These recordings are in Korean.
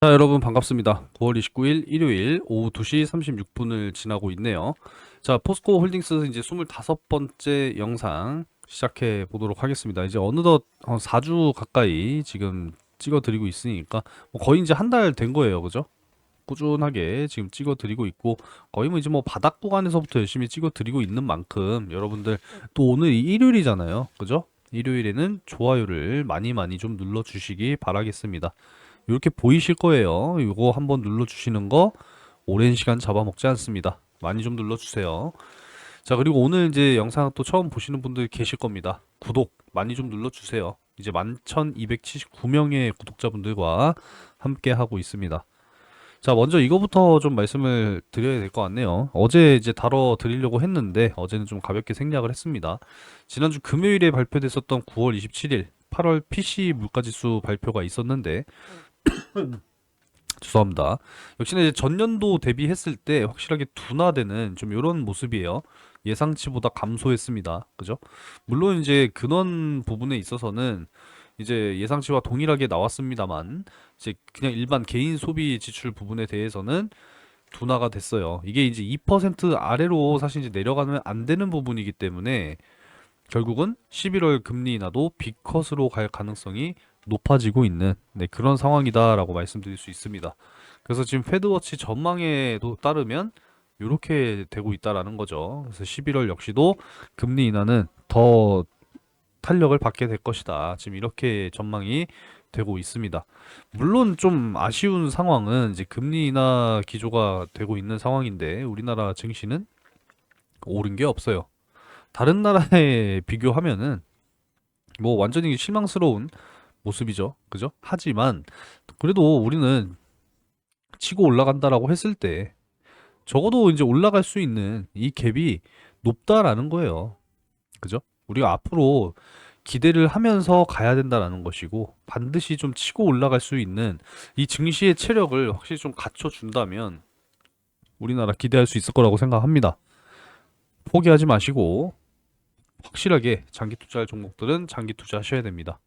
자, 여러분 반갑습니다. 9월 29일 일요일 오후 2시 36분을 지나고 있네요. 자, 포스코 홀딩스 이제 25번째 영상 시작해 보도록 하겠습니다. 이제 어느덧 4주 가까이 지금 찍어 드리고 있으니까 뭐 거의 이제 한 달 된 거예요. 그죠? 꾸준하게 지금 찍어 드리고 있고 거의 뭐 이제 뭐 바닥 구간에서부터 열심히 찍어 드리고 있는 만큼 여러분들 또 오늘 일요일이잖아요. 그죠? 일요일에는 좋아요를 많이 많이 좀 눌러 주시기 바라겠습니다. 이렇게 보이실 거예요. 이거 한번 눌러주시는 거 오랜 시간 잡아먹지 않습니다. 많이 좀 눌러주세요. 자, 그리고 오늘 이제 영상 또 처음 보시는 분들 계실 겁니다. 구독 많이 좀 눌러주세요. 이제 11,279명의 구독자분들과 함께 하고 있습니다. 자, 먼저 이거부터 좀 말씀을 드려야 될 것 같네요. 어제 이제 다뤄 드리려고 했는데 어제는 좀 가볍게 생략을 했습니다. 지난주 금요일에 발표됐었던 9월 27일 8월 PC 물가지수 발표가 있었는데 죄송합니다. 역시나 이제 전년도 대비했을 때 확실하게 둔화되는 좀 이런 모습이에요. 예상치보다 감소했습니다. 그죠? 물론 이제 근원 부분에 있어서는 이제 예상치와 동일하게 나왔습니다만 이제 그냥 일반 개인 소비 지출 부분에 대해서는 둔화가 됐어요. 이게 이제 2% 아래로 사실 이제 내려가면 안 되는 부분이기 때문에 결국은 11월 금리 인하도 B컷으로 갈 가능성이 높아지고 있는 그런 상황이다라고 말씀드릴 수 있습니다. 그래서 지금 패드워치 전망에도 따르면 이렇게 되고 있다라는 거죠. 그래서 11월 역시도 금리 인하는 더 탄력을 받게 될 것이다. 지금 이렇게 전망이 되고 있습니다. 물론 좀 아쉬운 상황은 이제 금리 인하 기조가 되고 있는 상황인데 우리나라 증시는 오른 게 없어요. 다른 나라에 비교하면은 뭐 완전히 실망스러운 모습이죠. 그죠? 하지만 그래도 우리는 치고 올라간다라고 했을 때 적어도 이제 올라갈 수 있는 이 갭이 높다라는 거예요. 그죠? 우리가 앞으로 기대를 하면서 가야 된다라는 것이고 반드시 좀 치고 올라갈 수 있는 이 증시의 체력을 확실히 좀 갖춰준다면 우리나라 기대할 수 있을 거라고 생각합니다. 포기하지 마시고 확실하게 장기 투자할 종목들은 장기 투자하셔야 됩니다.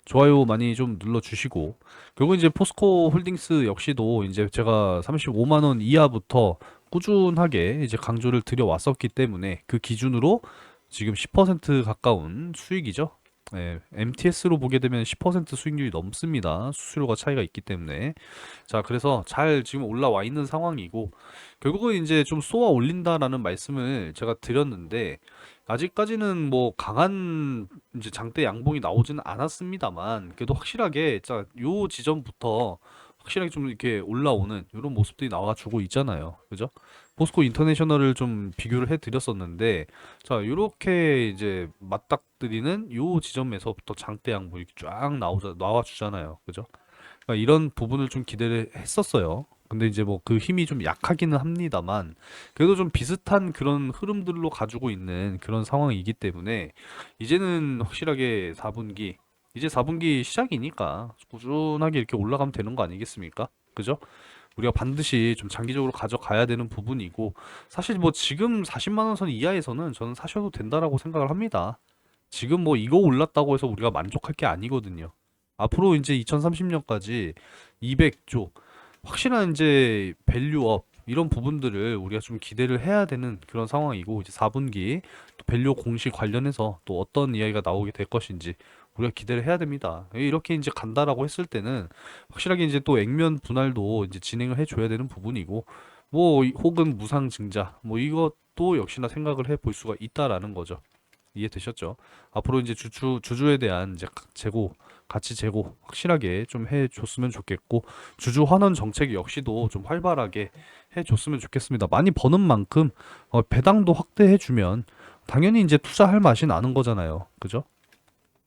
좋아요 많이 좀 눌러주시고 결국 이제 포스코 홀딩스 역시도 이제 제가 35만 원 이하부터 꾸준하게 이제 강조를 드려왔었기 때문에 그 기준으로 지금 10% 가까운 수익이죠. 네, MTS로 보게 되면 10% 수익률이 넘습니다. 수수료가 차이가 있기 때문에. 자, 그래서 잘 지금 올라와 있는 상황이고, 결국은 이제 좀 쏘아 올린다라는 말씀을 제가 드렸는데, 아직까지는 뭐 강한 이제 장대 양봉이 나오지는 않았습니다만, 그래도 확실하게, 자, 요 지점부터 확실하게 좀 이렇게 올라오는 이런 모습들이 나와주고 있잖아요. 그죠? 포스코 인터내셔널을 좀 비교를 해드렸었는데, 자, 요렇게 이제 맞닥뜨리는 요 지점에서부터 장대 양봉이 이렇게 쫙 나와주잖아요. 그죠? 그러니까 이런 부분을 좀 기대를 했었어요. 근데 이제 뭐 그 힘이 좀 약하기는 합니다만, 그래도 좀 비슷한 그런 흐름들로 가지고 있는 그런 상황이기 때문에, 이제는 확실하게 4분기, 이제 4분기 시작이니까 꾸준하게 이렇게 올라가면 되는 거 아니겠습니까? 그죠? 우리가 반드시 좀 장기적으로 가져가야 되는 부분이고 사실 뭐 지금 40만 원 선 이하에서는 저는 사셔도 된다라고 생각을 합니다. 지금 뭐 이거 올랐다고 해서 우리가 만족할 게 아니거든요. 앞으로 이제 2030년까지 200조 확실한 이제 밸류업 이런 부분들을 우리가 좀 기대를 해야 되는 그런 상황이고 이제 4분기 또 밸류 공시 관련해서 또 어떤 이야기가 나오게 될 것인지 우리가 기대를 해야 됩니다. 이렇게 이제 간다라고 했을 때는 확실하게 이제 또 액면 분할도 이제 진행을 해줘야 되는 부분이고 뭐 혹은 무상 증자 뭐 이것도 역시나 생각을 해볼 수가 있다라는 거죠. 이해되셨죠? 앞으로 이제 주주에 대한 이제 재고, 가치 재고 확실하게 좀 해줬으면 좋겠고, 주주 환원 정책 역시도 좀 활발하게 해줬으면 좋겠습니다. 많이 버는 만큼 배당도 확대해주면 당연히 이제 투자할 맛이 나는 거잖아요. 그죠?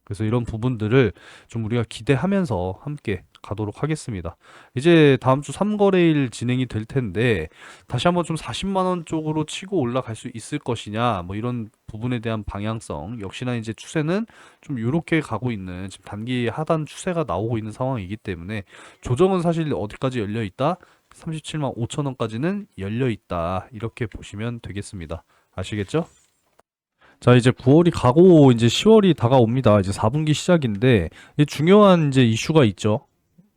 그래서 이런 부분들을 좀 우리가 기대하면서 함께 가도록 하겠습니다. 이제 다음 주 3거래일 진행이 될 텐데 다시 한번 좀 40만 원 쪽으로 치고 올라갈 수 있을 것이냐 뭐 이런 부분에 대한 방향성 역시나 이제 추세는 좀 이렇게 가고 있는 지금 단기 하단 추세가 나오고 있는 상황이기 때문에 조정은 사실 어디까지 열려 있다? 37만 5천 원까지는 열려 있다. 이렇게 보시면 되겠습니다. 아시겠죠? 자, 이제 9월이 가고 이제 10월이 다가옵니다. 이제 4분기 시작인데 중요한 이제 이슈가 있죠.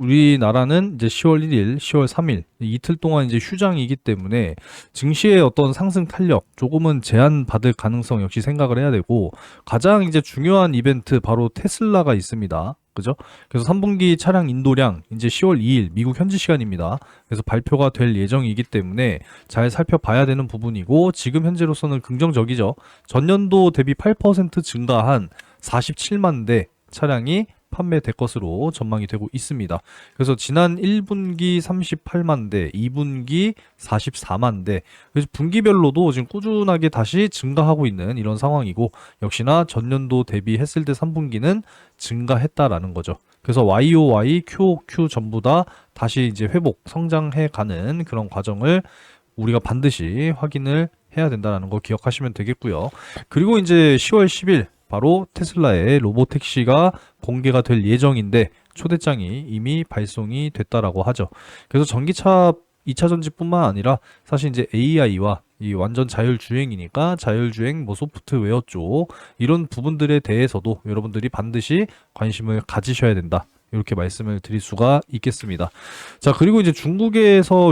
우리나라는 이제 10월 1일, 10월 3일 이틀 동안 이제 휴장이기 때문에 증시의 어떤 상승 탄력 조금은 제한받을 가능성 역시 생각을 해야 되고, 가장 이제 중요한 이벤트 바로 테슬라가 있습니다. 그죠? 그래서 3분기 차량 인도량 이제 10월 2일 미국 현지 시간입니다. 그래서 발표가 될 예정이기 때문에 잘 살펴봐야 되는 부분이고, 지금 현재로서는 긍정적이죠. 전년도 대비 8% 증가한 47만 대 차량이 판매될 것으로 전망이 되고 있습니다. 그래서 지난 1분기 38만 대, 2분기 44만 대, 그래서 분기별로도 지금 꾸준하게 다시 증가하고 있는 이런 상황이고, 역시나 전년도 대비했을 때 3분기는 증가했다라는 거죠. 그래서 YOY, QOQ 전부 다 다시 이제 회복, 성장해 가는 그런 과정을 우리가 반드시 확인을 해야 된다는 거 기억하시면 되겠고요. 그리고 이제 10월 10일 바로 테슬라의 로보택시가 공개가 될 예정인데, 초대장이 이미 발송이 됐다라고 하죠. 그래서 전기차 2차 전지뿐만 아니라 사실 이제 AI와 이 완전 자율주행이니까 자율주행 뭐 소프트웨어 쪽 이런 부분들에 대해서도 여러분들이 반드시 관심을 가지셔야 된다, 이렇게 말씀을 드릴 수가 있겠습니다. 자, 그리고 이제 중국에서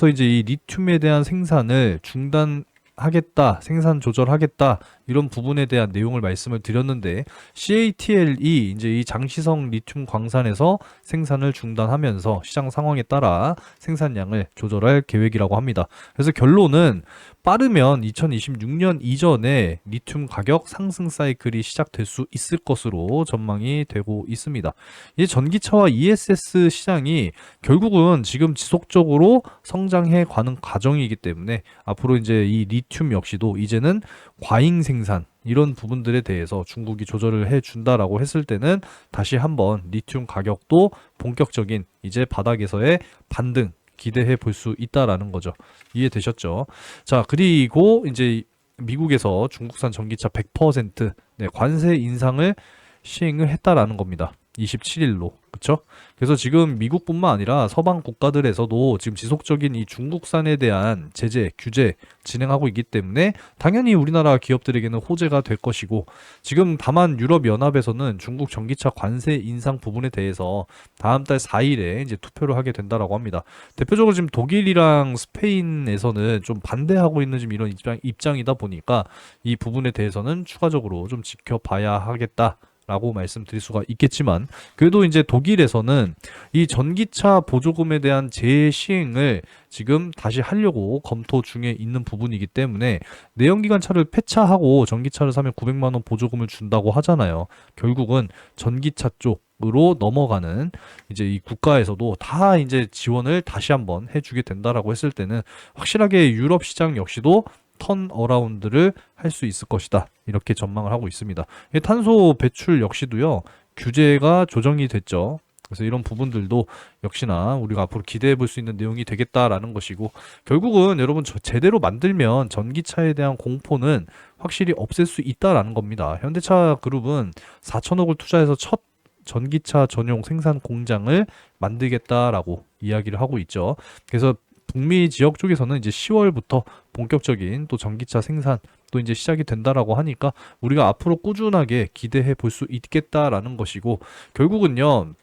이제 이 리튬에 대한 생산을 중단하겠다, 생산 조절하겠다, 이런 부분에 대한 내용을 말씀을 드렸는데, CATL이 이제 이 장시성 리튬 광산에서 생산을 중단하면서 시장 상황에 따라 생산량을 조절할 계획이라고 합니다. 그래서 결론은 빠르면 2026년 이전에 리튬 가격 상승 사이클이 시작될 수 있을 것으로 전망이 되고 있습니다. 이 전기차와 ESS 시장이 결국은 지금 지속적으로 성장해 가는 과정이기 때문에 앞으로 이제 이 리튬 역시도 이제는 과잉 생산 이런 부분들에 대해서 중국이 조절을 해준다라고 했을 때는 다시 한번 리튬 가격도 본격적인 이제 바닥에서의 반등 기대해 볼 수 있다라는 거죠. 이해되셨죠? 자, 그리고 이제 미국에서 중국산 전기차 100% 관세 인상을 시행을 했다라는 겁니다. 27일로. 그쵸? 그래서 지금 미국뿐만 아니라 서방 국가들에서도 지금 지속적인 이 중국산에 대한 제재, 규제 진행하고 있기 때문에 당연히 우리나라 기업들에게는 호재가 될 것이고, 지금 다만 유럽연합에서는 중국 전기차 관세 인상 부분에 대해서 다음 달 4일에 이제 투표를 하게 된다라고 합니다. 대표적으로 지금 독일이랑 스페인에서는 좀 반대하고 있는 지금 이런 입장이다 보니까 이 부분에 대해서는 추가적으로 좀 지켜봐야 하겠다 라고 말씀드릴 수가 있겠지만, 그래도 이제 독일에서는 이 전기차 보조금에 대한 재시행을 지금 다시 하려고 검토 중에 있는 부분이기 때문에, 내연기관 차를 폐차하고 전기차를 사면 900만 원 보조금을 준다고 하잖아요. 결국은 전기차 쪽으로 넘어가는 이제 이 국가에서도 다 이제 지원을 다시 한번 해주게 된다라고 했을 때는 확실하게 유럽 시장 역시도 턴 어라운드를 할 수 있을 것이다, 이렇게 전망을 하고 있습니다. 탄소 배출 역시도요, 규제가 조정이 됐죠. 그래서 이런 부분들도 역시나 우리가 앞으로 기대해 볼 수 있는 내용이 되겠다라는 것이고, 결국은 여러분 제대로 만들면 전기차에 대한 공포는 확실히 없앨 수 있다라는 겁니다. 현대차 그룹은 4천억을 투자해서 첫 전기차 전용 생산 공장을 만들겠다라고 이야기를 하고 있죠. 그래서 북미 지역 쪽에서는 이제 10월부터 본격적인 또 전기차 생산 또 이제 시작이 된다라고 하니까 우리가 앞으로 꾸준하게 기대해 볼 수 있겠다라는 것이고, 결국은요,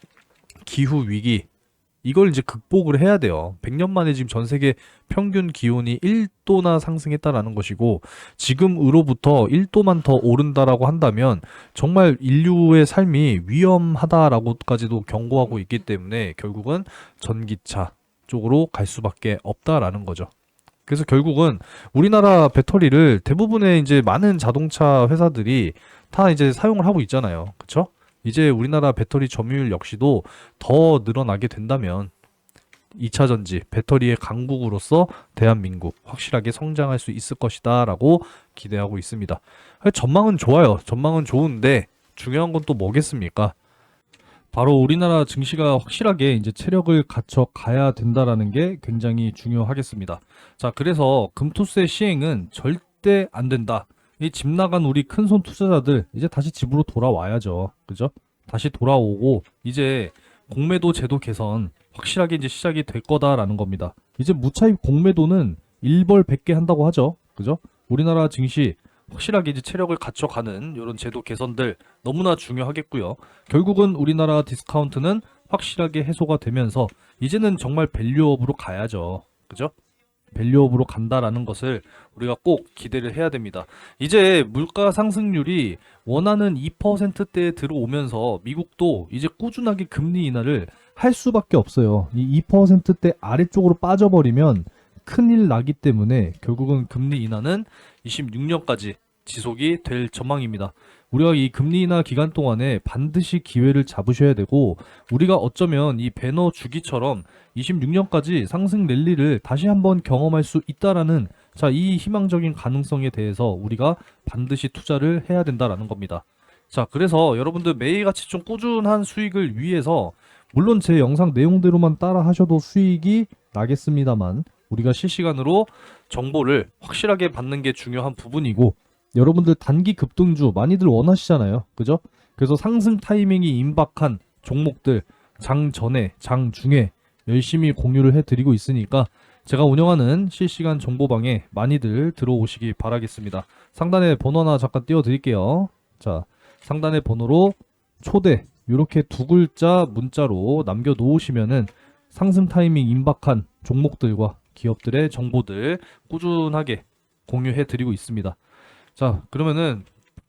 기후 위기 이걸 이제 극복을 해야 돼요. 100년 만에 지금 전 세계 평균 기온이 1도나 상승했다라는 것이고, 지금으로부터 1도만 더 오른다라고 한다면 정말 인류의 삶이 위험하다라고까지도 경고하고 있기 때문에 결국은 전기차 쪽으로 갈 수밖에 없다라는 거죠. 그래서 결국은 우리나라 배터리를 대부분의 이제 많은 자동차 회사들이 다 이제 사용을 하고 있잖아요. 그쵸? 이제 우리나라 배터리 점유율 역시도 더 늘어나게 된다면 2차 전지 배터리의 강국으로서 대한민국 확실하게 성장할 수 있을 것이다 라고 기대하고 있습니다. 전망은 좋아요. 전망은 좋은데 중요한 건 또 뭐겠습니까? 바로 우리나라 증시가 확실하게 이제 체력을 갖춰 가야 된다라는 게 굉장히 중요하겠습니다. 자, 그래서 금토세 시행은 절대 안 된다. 이 집 나간 우리 큰손 투자자들 이제 다시 집으로 돌아와야죠. 그죠? 다시 돌아오고 이제 공매도 제도 개선 확실하게 이제 시작이 될 거다라는 겁니다. 이제 무차입 공매도는 일벌 100개 한다고 하죠. 그죠? 우리나라 증시 확실하게 이제 체력을 갖춰가는 이런 제도 개선들 너무나 중요하겠고요. 결국은 우리나라 디스카운트는 확실하게 해소가 되면서 이제는 정말 밸류업으로 가야죠. 그죠? 밸류업으로 간다라는 것을 우리가 꼭 기대를 해야 됩니다. 이제 물가 상승률이 원하는 2%대에 들어오면서 미국도 이제 꾸준하게 금리 인하를 할 수밖에 없어요. 이 2%대 아래쪽으로 빠져버리면 큰일 나기 때문에 결국은 금리 인하는 26년까지 지속이 될 전망입니다. 우리가 이 금리 인하 기간 동안에 반드시 기회를 잡으셔야 되고, 우리가 어쩌면 이 배너 주기처럼 26년까지 상승 랠리를 다시 한번 경험할 수 있다라는, 자, 이 희망적인 가능성에 대해서 우리가 반드시 투자를 해야 된다라는 겁니다. 자, 그래서 여러분들 매일같이 좀 꾸준한 수익을 위해서, 물론 제 영상 내용대로만 따라 하셔도 수익이 나겠습니다만, 우리가 실시간으로 정보를 확실하게 받는 게 중요한 부분이고, 여러분들 단기 급등주 많이들 원하시잖아요. 그죠? 그래서 상승 타이밍이 임박한 종목들 장 전에, 장 중에 열심히 공유를 해드리고 있으니까 제가 운영하는 실시간 정보방에 많이들 들어오시기 바라겠습니다. 상단에 번호 하나 잠깐 띄워드릴게요. 자, 상단의 번호로 초대 이렇게 두 글자 문자로 남겨놓으시면은 상승 타이밍 임박한 종목들과 기업들의 정보들 꾸준하게 공유해드리고 있습니다. 자, 그러면은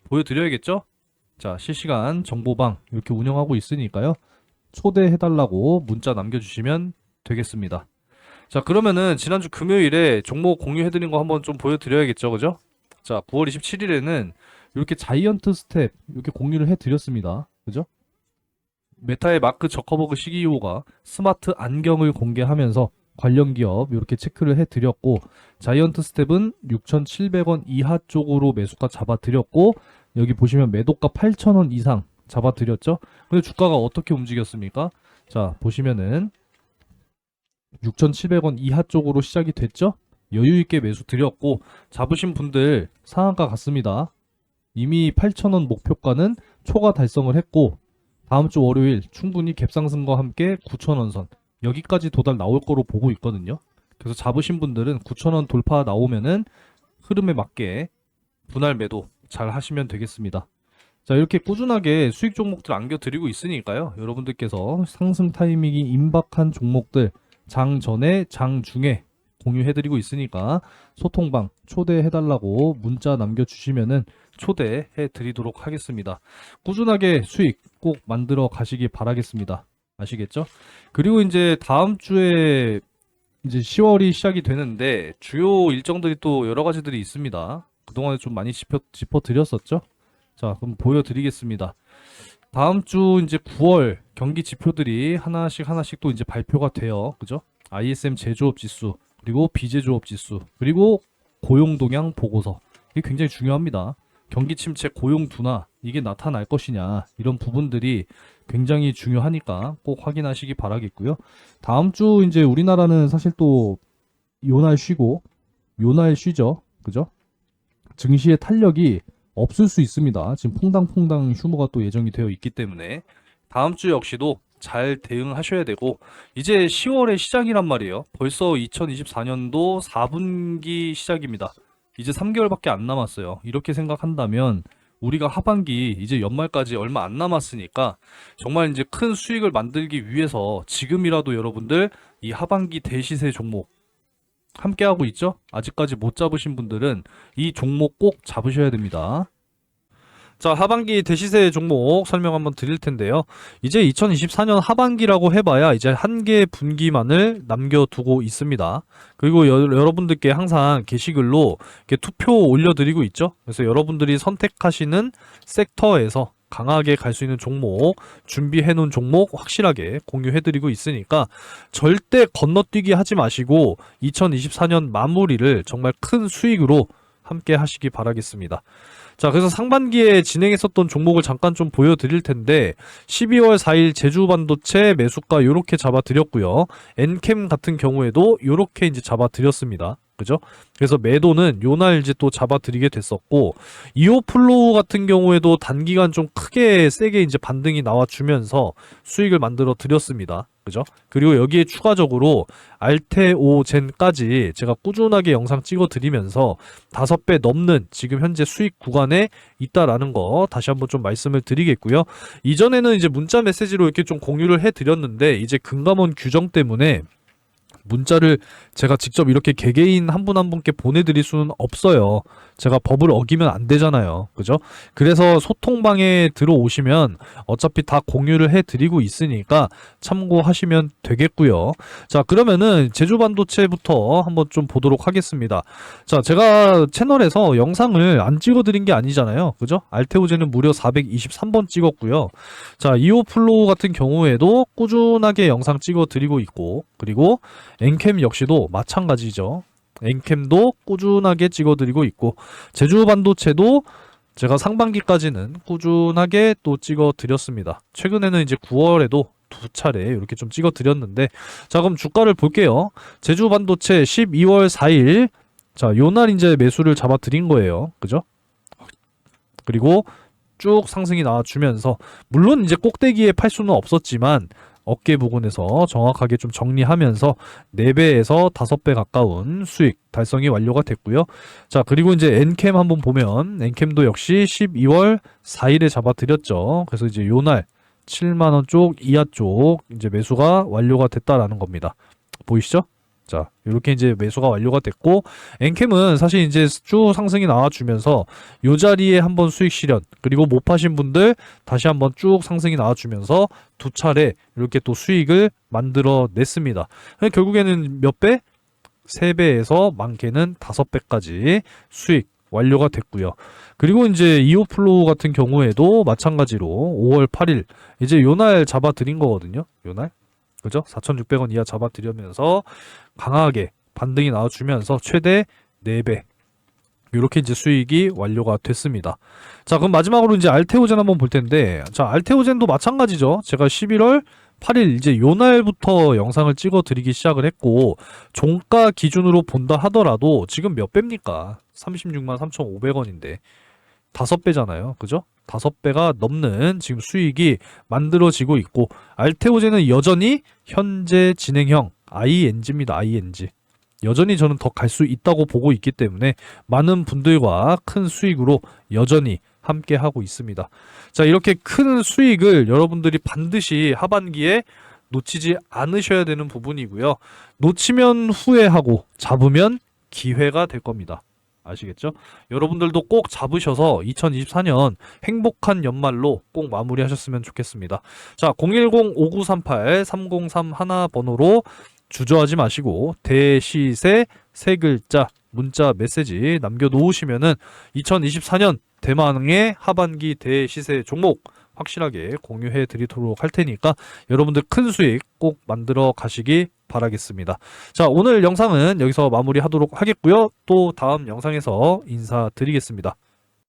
보여드려야겠죠? 자, 실시간 정보방 이렇게 운영하고 있으니까요. 초대해달라고 문자 남겨주시면 되겠습니다. 자, 그러면은 지난주 금요일에 종목 공유해드린 거 한번 좀 보여드려야겠죠? 그죠? 자, 9월 27일에는 이렇게 자이언트 스텝 이렇게 공유를 해드렸습니다. 그죠? 메타의 마크 저커버그 CEO가 스마트 안경을 공개하면서 관련 기업 이렇게 체크를 해드렸고, 자이언트 스텝은 6,700원 이하 쪽으로 매수가 잡아드렸고, 여기 보시면 매도가 8,000원 이상 잡아드렸죠. 근데 주가가 어떻게 움직였습니까? 자, 보시면은 6,700원 이하 쪽으로 시작이 됐죠. 여유있게 매수 드렸고, 잡으신 분들 상한가 같습니다. 이미 8,000원 목표가는 초과 달성을 했고, 다음주 월요일 충분히 갭상승과 함께 9,000원 선 여기까지 도달 나올 거로 보고 있거든요. 그래서 잡으신 분들은 9,000원 돌파 나오면은 흐름에 맞게 분할 매도 잘 하시면 되겠습니다. 자, 이렇게 꾸준하게 수익 종목들 안겨드리고 있으니까요. 여러분들께서 상승 타이밍이 임박한 종목들 장 전에, 장 중에 공유해드리고 있으니까 소통방 초대해달라고 문자 남겨주시면은 초대해드리도록 하겠습니다. 꾸준하게 수익 꼭 만들어 가시기 바라겠습니다. 아시겠죠? 그리고 이제 다음 주에 이제 10월이 시작이 되는데 주요 일정들이 또 여러 가지들이 있습니다. 그동안에 좀 많이 짚어드렸었죠? 자, 그럼 보여드리겠습니다. 다음 주 이제 9월 경기 지표들이 하나씩 또 이제 발표가 돼요. 그죠? ISM 제조업 지수, 그리고 비제조업 지수, 그리고 고용 동향 보고서. 이게 굉장히 중요합니다. 경기 침체, 고용 둔화 이게 나타날 것이냐, 이런 부분들이 굉장히 중요하니까 꼭 확인하시기 바라겠고요. 다음 주 이제 우리나라는 사실 또 요날 쉬고 요날 쉬죠. 그죠? 증시의 탄력이 없을 수 있습니다. 지금 퐁당퐁당 휴무가 또 예정이 되어 있기 때문에 다음 주 역시도 잘 대응하셔야 되고, 이제 10월의 시작이란 말이에요. 벌써 2024년도 4분기 시작입니다. 이제 3개월밖에 안 남았어요. 이렇게 생각한다면 우리가 하반기 이제 연말까지 얼마 안 남았으니까 정말 이제 큰 수익을 만들기 위해서 지금이라도 여러분들 이 하반기 대시세 종목 함께하고 있죠? 아직까지 못 잡으신 분들은 이 종목 꼭 잡으셔야 됩니다. 자, 하반기 대시세 종목 설명 한번 드릴 텐데요. 이제 2024년 하반기라고 해봐야 이제 한 개 분기만을 남겨두고 있습니다. 그리고 여러분들께 항상 게시글로 이렇게 투표 올려드리고 있죠. 그래서 여러분들이 선택하시는 섹터에서 강하게 갈 수 있는 종목, 준비해놓은 종목 확실하게 공유해드리고 있으니까 절대 건너뛰기 하지 마시고 2024년 마무리를 정말 큰 수익으로 함께 하시기 바라겠습니다. 자, 그래서 상반기에 진행했었던 종목을 잠깐 좀 보여드릴 텐데 12월 4일 제주반도체 매수가 요렇게 잡아드렸고요. 엔캠 같은 경우에도 요렇게 이제 잡아드렸습니다. 그죠? 그래서 매도는 요날 이제 또 잡아드리게 됐었고, 이오플로우 같은 경우에도 단기간 좀 크게 세게 이제 반등이 나와주면서 수익을 만들어 드렸습니다. 그죠? 그리고 여기에 추가적으로 알테오젠까지 제가 꾸준하게 영상 찍어 드리면서 5배 넘는 지금 현재 수익 구간에 있다라는 거 다시 한번 좀 말씀을 드리겠고요. 이전에는 이제 문자 메시지로 이렇게 좀 공유를 해 드렸는데, 이제 금감원 규정 때문에 문자를 제가 직접 이렇게 개개인 한 분 한 분께 보내드릴 수는 없어요. 제가 법을 어기면 안 되잖아요. 그죠? 그래서 소통방에 들어오시면 어차피 다 공유를 해드리고 있으니까 참고하시면 되겠고요. 자, 그러면은 제주반도체부터 한번 좀 보도록 하겠습니다. 자, 제가 채널에서 영상을 안 찍어드린 게 아니잖아요. 그죠? 알테오제는 무려 423번 찍었고요. 자, 이오플로우 같은 경우에도 꾸준하게 영상 찍어드리고 있고, 그리고 엔캠 역시도 마찬가지죠. 엔캠도 꾸준하게 찍어드리고 있고, 제주반도체도 제가 상반기까지는 꾸준하게 또 찍어드렸습니다. 최근에는 이제 9월에도 2차례 이렇게 좀 찍어드렸는데, 자, 그럼 주가를 볼게요. 제주반도체 12월 4일, 자, 요날 이제 매수를 잡아드린 거예요. 그죠? 그리고 쭉 상승이 나와주면서, 물론 이제 꼭대기에 팔 수는 없었지만 어깨 부근에서 정확하게 좀 정리하면서 4배에서 5배 가까운 수익 달성이 완료가 됐고요. 자, 그리고 이제 엔캠 한번 보면 엔캠도 역시 12월 4일에 잡아드렸죠. 그래서 이제 요날 7만원 쪽 이하 쪽 이제 매수가 완료가 됐다라는 겁니다. 보이시죠? 자, 이렇게 이제 매수가 완료가 됐고, 엔캠은 사실 이제 쭉 상승이 나와주면서 요 자리에 한번 수익 실현, 그리고 못 파신 분들 다시 한번 쭉 상승이 나와주면서 2차례 이렇게 또 수익을 만들어 냈습니다. 결국에는 몇 배? 3배에서 많게는 5배까지 수익 완료가 됐고요. 그리고 이제 이오플로우 같은 경우에도 마찬가지로 5월 8일 이제 요날 잡아드린 거거든요. 요날. 그죠? 4,600원 이하 잡아드리면서 강하게 반등이 나와주면서 최대 4배 이렇게 이제 수익이 완료가 됐습니다. 자, 그럼 마지막으로 이제 알테오젠 한번 볼 텐데, 자, 알테오젠도 마찬가지죠. 제가 11월 8일 이제 요날부터 영상을 찍어 드리기 시작을 했고, 종가 기준으로 본다 하더라도 지금 몇 배입니까? 36만 3,500원인데 5배잖아요. 그죠? 5배가 넘는 지금 수익이 만들어지고 있고, 알테오젠은 여전히 현재 진행형 ING입니다. ING. 여전히 저는 더 갈 수 있다고 보고 있기 때문에 많은 분들과 큰 수익으로 여전히 함께 하고 있습니다. 자, 이렇게 큰 수익을 여러분들이 반드시 하반기에 놓치지 않으셔야 되는 부분이고요. 놓치면 후회하고 잡으면 기회가 될 겁니다. 아시겠죠? 여러분들도 꼭 잡으셔서 2024년 행복한 연말로 꼭 마무리하셨으면 좋겠습니다. 자, 010-5938-3031 번호로 주저하지 마시고 대시세 3글자 문자 메시지 남겨놓으시면은 2024년 대망의 하반기 대시세 종목 확실하게 공유해 드리도록 할 테니까 여러분들 큰 수익 꼭 만들어 가시기 바라겠습니다. 자, 오늘 영상은 여기서 마무리하도록 하겠고요. 또 다음 영상에서 인사드리겠습니다.